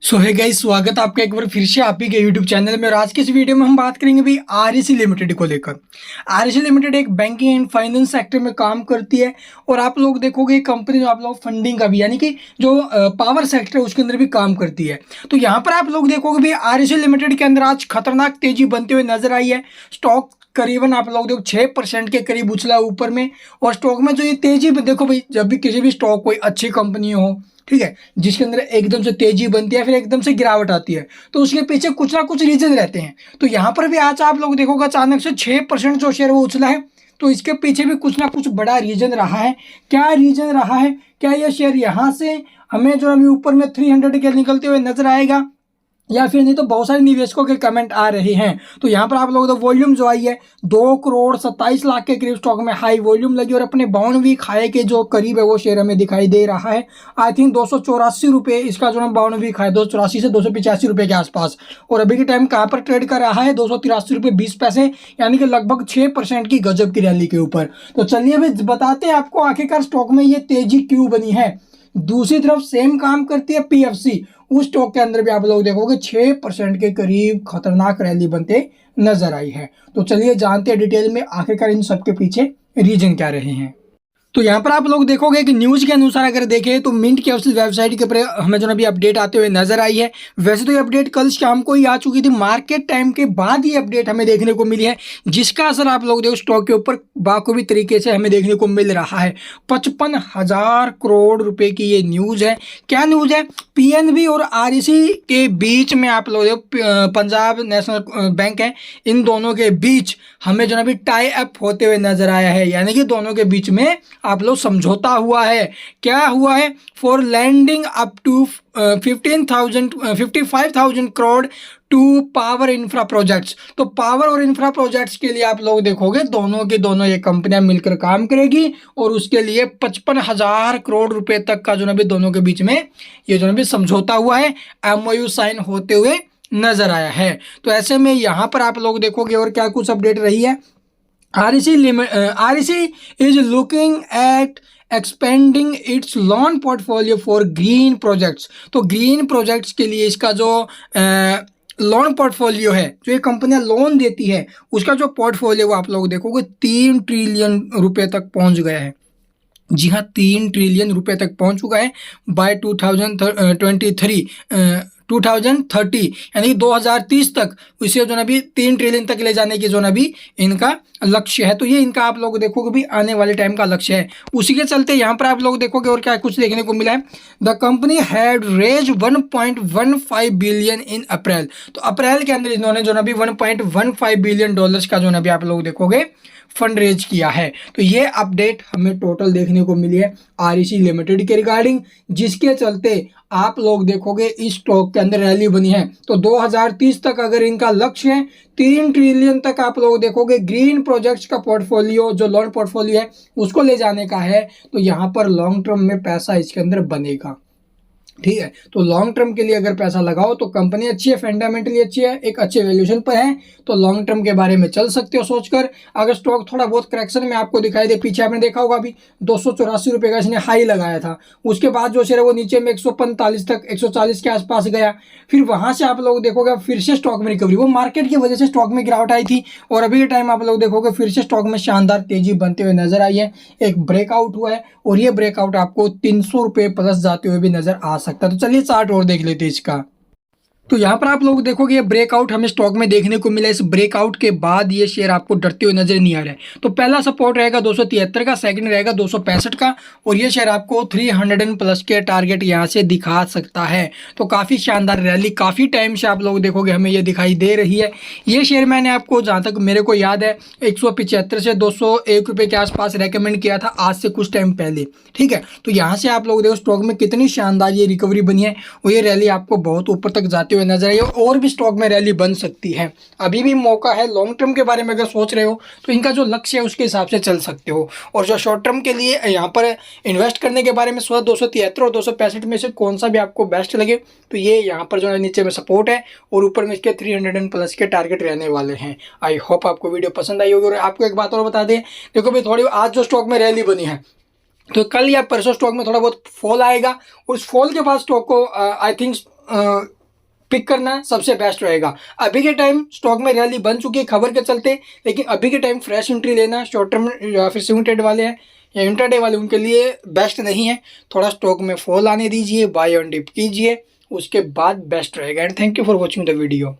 सो है गाइस, स्वागत है आपका एक बार फिर से आप ही के यूट्यूब चैनल में। और आज की इस वीडियो में हम बात करेंगे भी आरईसी लिमिटेड को लेकर। आरईसी लिमिटेड एक बैंकिंग एंड फाइनेंस सेक्टर में काम करती है और आप लोग देखोगे कंपनी जो आप लोग फंडिंग का भी यानी कि जो पावर सेक्टर है उसके अंदर भी काम करती है। तो यहाँ पर आप लोग देखोगे भी आरईसी लिमिटेड के अंदर आज खतरनाक तेजी बनते हुए नजर आई है। स्टॉक करीबन आप लोग देखो 6% के करीब उछला ऊपर में। और स्टॉक में जो ये तेजी देखो भाई, जब भी किसी भी स्टॉक कोई अच्छी कंपनी हो, ठीक है, जिसके अंदर एकदम से तेजी बनती है फिर एकदम से गिरावट आती है, तो उसके पीछे कुछ ना कुछ रीजन रहते हैं। तो यहाँ पर भी आज आप लोग देखोगे अचानक से 6% जो शेयर वो उछला है, तो इसके पीछे भी कुछ ना कुछ बड़ा रीजन रहा है। क्या रीजन रहा है? क्या यह शेयर यहाँ से हमें जो अभी ऊपर में 300 के निकलते हुए नजर आएगा या फिर नहीं? तो बहुत सारे निवेशकों के कमेंट आ रहे हैं। तो यहाँ पर आप लोग तो वॉल्यूम जो आई है 2,27,00,000 के करीब स्टॉक में हाई वॉल्यूम लगी और अपने 52वीं खाए के जो करीब है वो शेयर हमें दिखाई दे रहा है। आई थिंक 284 रुपये इसका जो है 52वीं खाए, 284 से 285 रुपये के आसपास। और अभी के टाइम कहाँ पर ट्रेड कर रहा है? 283 रुपये 20 पैसे, यानी कि लगभग 6% की गजब की रैली के ऊपर। तो चलिए अभी बताते हैं आपको आखिरकार स्टॉक में ये तेजी क्यों बनी है। दूसरी तरफ सेम काम करती है पीएफसी, उस स्टॉक के अंदर भी आप लोग देखोगे 6% के करीब खतरनाक रैली बनते नजर आई है। तो चलिए जानते हैं डिटेल में आखिरकार इन सबके पीछे रीजन क्या रहे हैं। तो यहाँ पर आप लोग देखोगे कि न्यूज़ के अनुसार अगर देखें तो मिंट की ऑफिशियल वेबसाइट के ऊपर हमें जो अभी अपडेट आते हुए नजर आई है। वैसे तो ये अपडेट कल शाम को ही आ चुकी थी, मार्केट टाइम के बाद ये अपडेट हमें देखने को मिली है, जिसका असर आप लोग देखो स्टॉक के ऊपर बाखूबी तरीके से हमें देखने को मिल रहा है। 55,000 करोड़ रुपए की ये न्यूज़ है। क्या न्यूज़ है? पीएनबी और आरईसी के बीच में आप लोग पंजाब नेशनल बैंक है, इन दोनों के बीच हमें जो अभी टाई अप होते हुए नजर आया है, यानी कि दोनों के बीच में आप लोग समझौता हुआ है। क्या हुआ है? For lending up to 55,000 crore to power infra projects. तो पावर और इंफ्रा प्रोजेक्ट्स के लिए आप लोग देखोगे दोनों के दोनों ये कंपनियां मिलकर काम करेगी और उसके लिए 55,000 करोड़ रुपए तक का जो ना भी दोनों के बीच में ये जो ना भी समझौता हुआ है, एमओयू साइन होते हुए नजर आया है। तो ऐसे में यहाँ पर आप लोग देखोगे और क्या कुछ अपडेट रही है। REC is looking at expanding its loan portfolio for green projects। तो ग्रीन प्रोजेक्ट्स के लिए इसका जो लोन पोर्टफोलियो है, जो ये कंपनियां लोन देती है, उसका जो पोर्टफोलियो वो आप लोग देखोगे 3 ट्रिलियन रुपए तक पहुंच गया है। जी हाँ, 3 ट्रिलियन रुपए तक पहुंच चुका है बाय 2030, यानी 2030 तक इसे जो ना भी 3 ट्रिलियन तक ले जाने की जो ना भी इनका लक्ष्य है। तो ये इनका आप लोग देखोगे भी आने वाले टाइम का लक्ष्य है। उसी के चलते यहाँ पर आप लोग देखोगे और क्या कुछ देखने को मिला है। The company had raise 1.15 billion in April. तो अप्रैल के अंदर इन्होंने जो ना भी 1.15 बिलियन डॉलर्स का जो ना भी आप लोग देखोगे फंड रेज किया है। तो ये अपडेट हमें टोटल देखने को मिली है आरईसी लिमिटेड के रिगार्डिंग, जिसके चलते आप लोग देखोगे इस स्टॉक के अंदर रैली बनी है। तो 2030 तक अगर इनका लक्ष्य है 3 ट्रिलियन तक आप लोग देखोगे ग्रीन प्रोजेक्ट्स का पोर्टफोलियो, जो लोन पोर्टफोलियो है उसको ले जाने का है, तो यहाँ पर लॉन्ग टर्म में पैसा इसके अंदर बनेगा। ठीक है, तो लॉन्ग टर्म के लिए अगर पैसा लगाओ तो कंपनी अच्छी है, फंडामेंटली अच्छी है, एक अच्छे वैल्यूएशन पर है, तो लॉन्ग टर्म के बारे में चल सकते हो सोचकर। अगर स्टॉक थोड़ा बहुत करेक्शन में आपको दिखाई दे, पीछे आपने देखा होगा अभी 284 रुपये का इसने हाई लगाया था, उसके बाद जो शेयर है वो नीचे में 145 तक 140 के आसपास गया, फिर वहां से आप लोग देखोगे फिर से स्टॉक में रिकवरी, वो मार्केट की वजह से स्टॉक में गिरावट आई थी और अभी के टाइम आप लोग देखोगे फिर से स्टॉक में शानदार तेजी बनते हुए नजर आई है। एक ब्रेकआउट हुआ है और ये ब्रेकआउट आपको 300 रुपये प्लस जाते हुए भी नजर आ सकता है। तो चलिए चार्ट और देख लेते हैं इसका। तो यहाँ पर आप लोग देखोगे ये ब्रेकआउट हमें स्टॉक में देखने को मिला। इस ब्रेकआउट के बाद ये शेयर आपको डरते हुए नजर नहीं आ रहा है। तो पहला सपोर्ट रहेगा 273 का, सेकंड रहेगा 265 का और ये शेयर आपको 300 प्लस के टारगेट यहाँ से दिखा सकता है। तो काफ़ी शानदार रैली काफ़ी टाइम से आप लोग देखोगे हमें ये दिखाई दे रही है। ये शेयर मैंने आपको जहाँ तक मेरे को याद है 175 से 201 रुपये के आसपास रेकमेंड किया था आज से कुछ टाइम पहले। ठीक है, तो यहाँ से आप लोग देखो स्टॉक में कितनी शानदार ये रिकवरी बनी है और ये रैली आपको बहुत ऊपर तक जाते हुए नजर आई और भी स्टॉक में रैली बन सकती है। अभी भी मौका है। लॉन्ग टर्म के बारे में अगर सोच रहे हो तो इनका जो लक्ष्य है उसके हिसाब से चल सकते हो, और जो शॉर्ट टर्म के लिए यहाँ पर इन्वेस्ट करने के बारे में 273 और 265 में से कौन सा भी आपको बेस्ट लगे, तो ये यहाँ पर जो है नीचे में सपोर्ट है और ऊपर में इसके 300 प्लस के टारगेट रहने वाले हैं। आई होप आपको वीडियो पसंद आई होगी। और आपको एक बात और बता दें, देखो भाई थोड़ी आज जो स्टॉक में रैली बनी है तो कल या परसों स्टॉक में थोड़ा बहुत फॉल आएगा, उस फॉल के बाद स्टॉक को आई थिंक पिक करना सबसे बेस्ट रहेगा। अभी के टाइम स्टॉक में रैली बन चुकी है खबर के चलते, लेकिन अभी के टाइम फ्रेश एंट्री लेना शॉर्ट टर्म या फिर स्विंग ट्रेड वाले हैं या इंट्राडे वाले, उनके लिए बेस्ट नहीं है। थोड़ा स्टॉक में फॉल आने दीजिए, बाय ऑन डिप कीजिए, उसके बाद बेस्ट रहेगा। And thank you for watching the video.